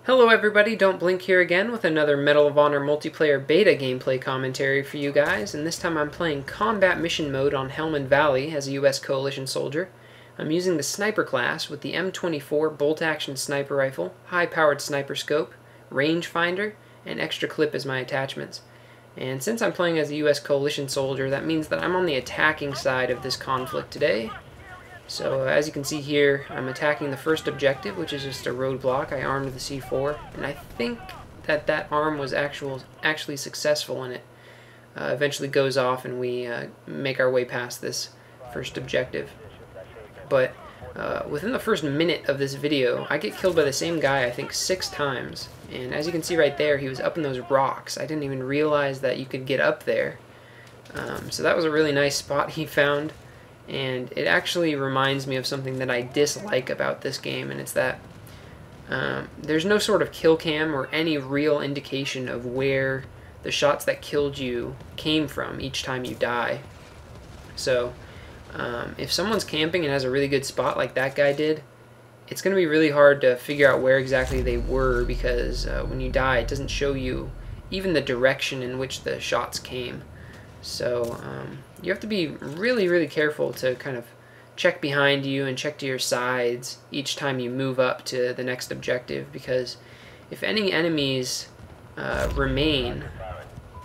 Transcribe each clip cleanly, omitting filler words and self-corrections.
Hello everybody, Don't Blink here again with another Medal of Honor multiplayer beta gameplay commentary for you guys, and this time I'm playing Combat Mission Mode on Helmand Valley as a US Coalition soldier. I'm using the Sniper class with the M24 bolt-action sniper rifle, high-powered sniper scope, rangefinder, and extra clip as my attachments. And since I'm playing as a US Coalition soldier, that means that I'm on the attacking side of this conflict today. So as you can see here, I'm attacking the first objective, which is just a roadblock. I armed the C4, and I think that arm was actually successful, and it eventually goes off and we make our way past this first objective. But within the first minute of this video, I get killed by the same guy, I think 6 times. And as you can see right there, he was up in those rocks. I didn't even realize that you could get up there. So that was a really nice spot he found. And it actually reminds me of something that I dislike about this game, and it's that there's no sort of kill cam or any real indication of where the shots that killed you came from each time you die. So if someone's camping and has a really good spot like that guy did, it's going to be really hard to figure out where exactly they were, because when you die it doesn't show you even the direction in which the shots came. So you have to be really careful to kind of check behind you and check to your sides each time you move up to the next objective, because if any enemies remain,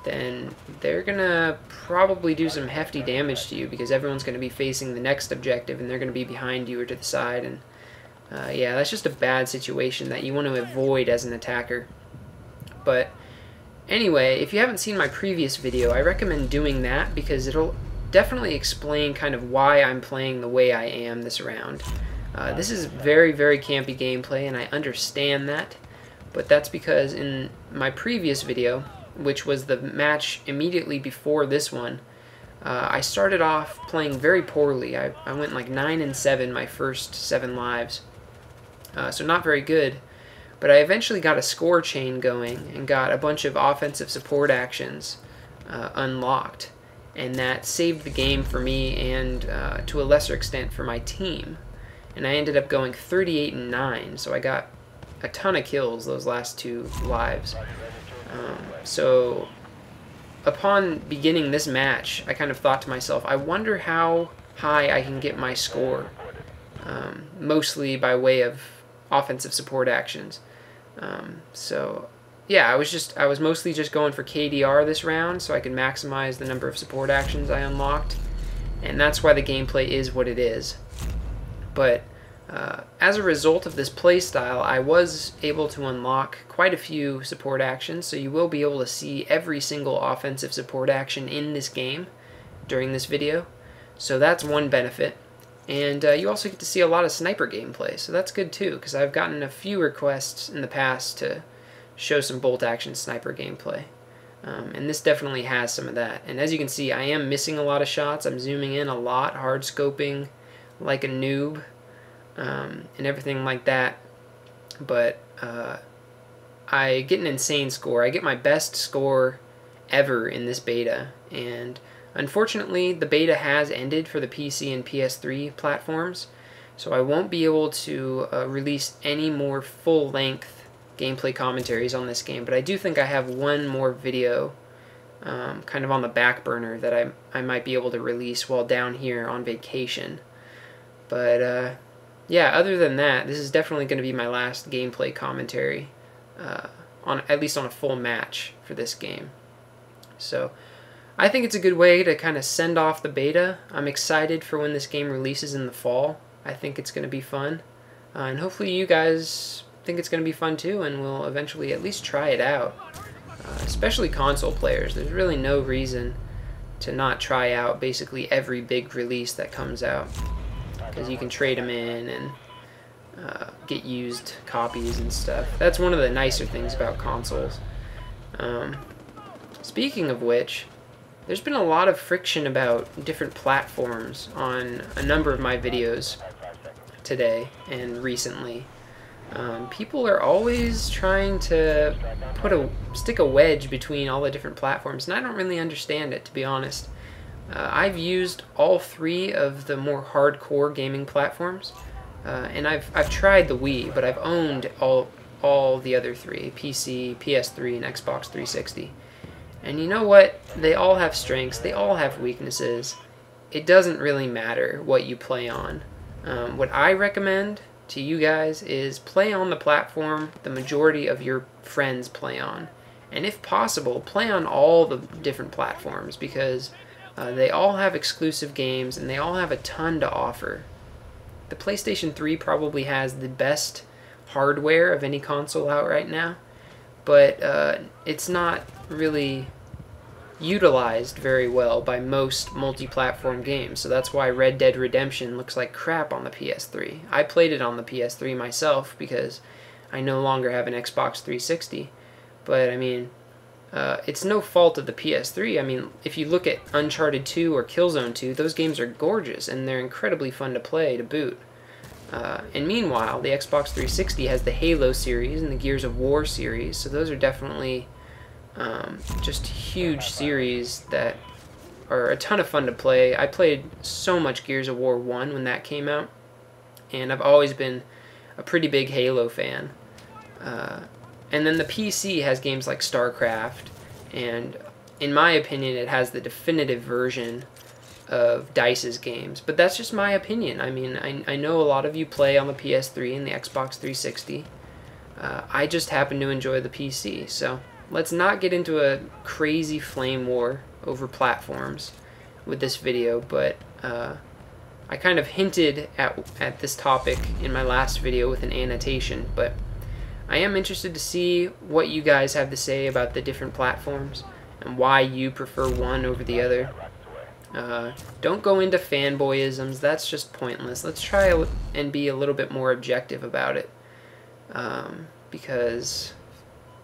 then they're gonna probably do some hefty damage to you, because everyone's gonna be facing the next objective and they're gonna be behind you or to the side, and yeah, that's just a bad situation that you want to avoid as an attacker. But anyway, if you haven't seen my previous video, I recommend doing that, because it'll definitely explain kind of why I'm playing the way I am this round. This is very campy gameplay, and I understand that, but that's because in my previous video, which was the match immediately before this one, I started off playing very poorly. I went like 9-7 my first 7 lives, so not very good. But I eventually got a score chain going and got a bunch of offensive support actions unlocked. And that saved the game for me and to a lesser extent for my team. And I ended up going 38-9, so I got a ton of kills those last 2 lives. So upon beginning this match, I kind of thought to myself, I wonder how high I can get my score, mostly by way of offensive support actions. So yeah, I was mostly just going for KDR this round so I could maximize the number of support actions I unlocked, and that's why the gameplay is what it is. But as a result of this playstyle, I was able to unlock quite a few support actions, so you will be able to see every single offensive support action in this game during this video. So that's one benefit. And you also get to see a lot of sniper gameplay, so that's good too, because I've gotten a few requests in the past to show some bolt-action sniper gameplay. And this definitely has some of that. And as you can see, I am missing a lot of shots. I'm zooming in a lot, hard scoping like a noob, and everything like that. But I get an insane score. I get my best score ever in this beta, and unfortunately, the beta has ended for the PC and PS3 platforms, so I won't be able to release any more full-length gameplay commentaries on this game, but I do think I have one more video kind of on the back burner that I might be able to release while down here on vacation. But yeah, other than that, this is definitely going to be my last gameplay commentary, at least on a full match for this game. So I think it's a good way to kind of send off the beta. I'm excited for when this game releases in the fall. I think it's going to be fun. And hopefully you guys think it's going to be fun too, and will eventually at least try it out. Especially console players. There's really no reason to not try out basically every big release that comes out, because you can trade them in and get used copies and stuff. That's one of the nicer things about consoles. Speaking of which, there's been a lot of friction about different platforms on a number of my videos today and recently. People are always trying to stick a wedge between all the different platforms, and I don't really understand it, to be honest. I've used all 3 of the more hardcore gaming platforms, and I've tried the Wii, but I've owned all the other three, PC, PS3, and Xbox 360. And you know what? They all have strengths, they all have weaknesses. It doesn't really matter what you play on. What I recommend to you guys is play on the platform the majority of your friends play on. And if possible, play on all the different platforms, because they all have exclusive games and they all have a ton to offer. The PlayStation 3 probably has the best hardware of any console out right now, but it's not really utilized very well by most multi-platform games, so that's why Red Dead Redemption looks like crap on the PS3. I played it on the PS3 myself because I no longer have an Xbox 360, but I mean, it's no fault of the PS3. I mean, if you look at Uncharted 2 or Killzone 2, those games are gorgeous and they're incredibly fun to play, to boot. And meanwhile, the Xbox 360 has the Halo series and the Gears of War series, so those are definitely just huge series that are a ton of fun to play. I played so much Gears of War 1 when that came out, and I've always been a pretty big Halo fan. And then the PC has games like StarCraft, and in my opinion it has the definitive version of DICE's games. But that's just my opinion. I mean, I know a lot of you play on the PS3 and the Xbox 360. I just happen to enjoy the PC, so let's not get into a crazy flame war over platforms with this video, but I kind of hinted at this topic in my last video with an annotation, but I am interested to see what you guys have to say about the different platforms and why you prefer one over the other. Don't go into fanboyisms, that's just pointless. Let's try and be a little bit more objective about it, because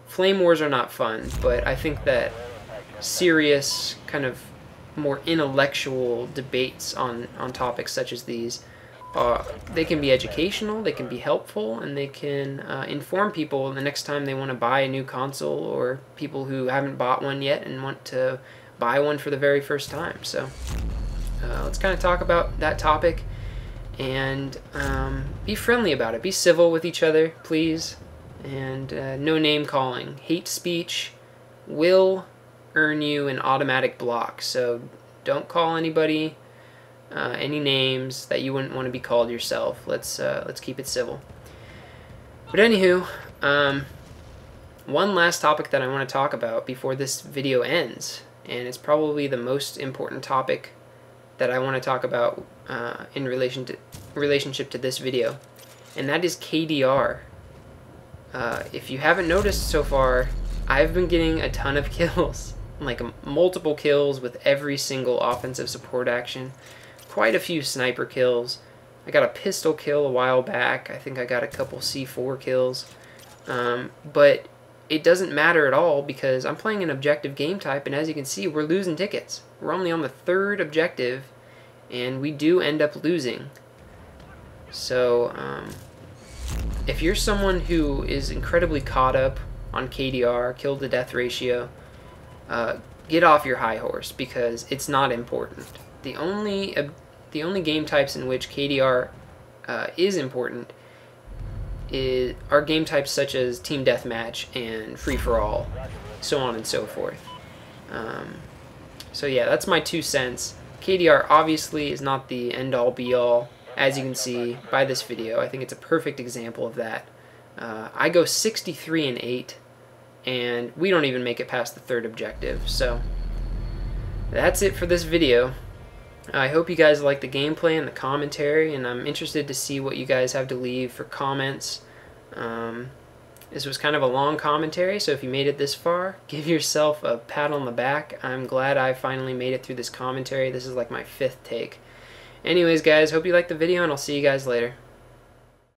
flame wars are not fun, but I think that serious, kind of more intellectual debates on topics such as these, they can be educational, they can be helpful, and they can inform people the next time they want to buy a new console, or people who haven't bought one yet and want to buy one for the very first time. So let's kind of talk about that topic and be friendly about it. Be civil with each other, please, and no name calling. Hate speech will earn you an automatic block, so don't call anybody any names that you wouldn't want to be called yourself. Let's keep it civil. But anywho, one last topic that I want to talk about before this video ends, and it's probably the most important topic that I want to talk about in relationship to this video, and that is KDR. If you haven't noticed so far, I've been getting a ton of kills, like multiple kills with every single offensive support action. Quite a few sniper kills. I got a pistol kill a while back. I think I got a couple C4 kills. But it doesn't matter at all because I'm playing an objective game type, and as you can see, we're losing tickets. We're only on the 3rd objective, and we do end up losing. So, if you're someone who is incredibly caught up on KDR, kill to death ratio, get off your high horse because it's not important. The only game types in which KDR is important are game types such as team deathmatch and free-for-all, so on and so forth. So yeah, that's my 2 cents. KDR obviously is not the end-all be-all, as you can see by this video. I think it's a perfect example of that. I go 63-8, and we don't even make it past the 3rd objective. So that's it for this video. I hope you guys like the gameplay and the commentary, and I'm interested to see what you guys have to leave for comments. This was kind of a long commentary, so if you made it this far, give yourself a pat on the back. I'm glad I finally made it through this commentary. This is like my 5th take. Anyways, guys, hope you liked the video, and I'll see you guys later.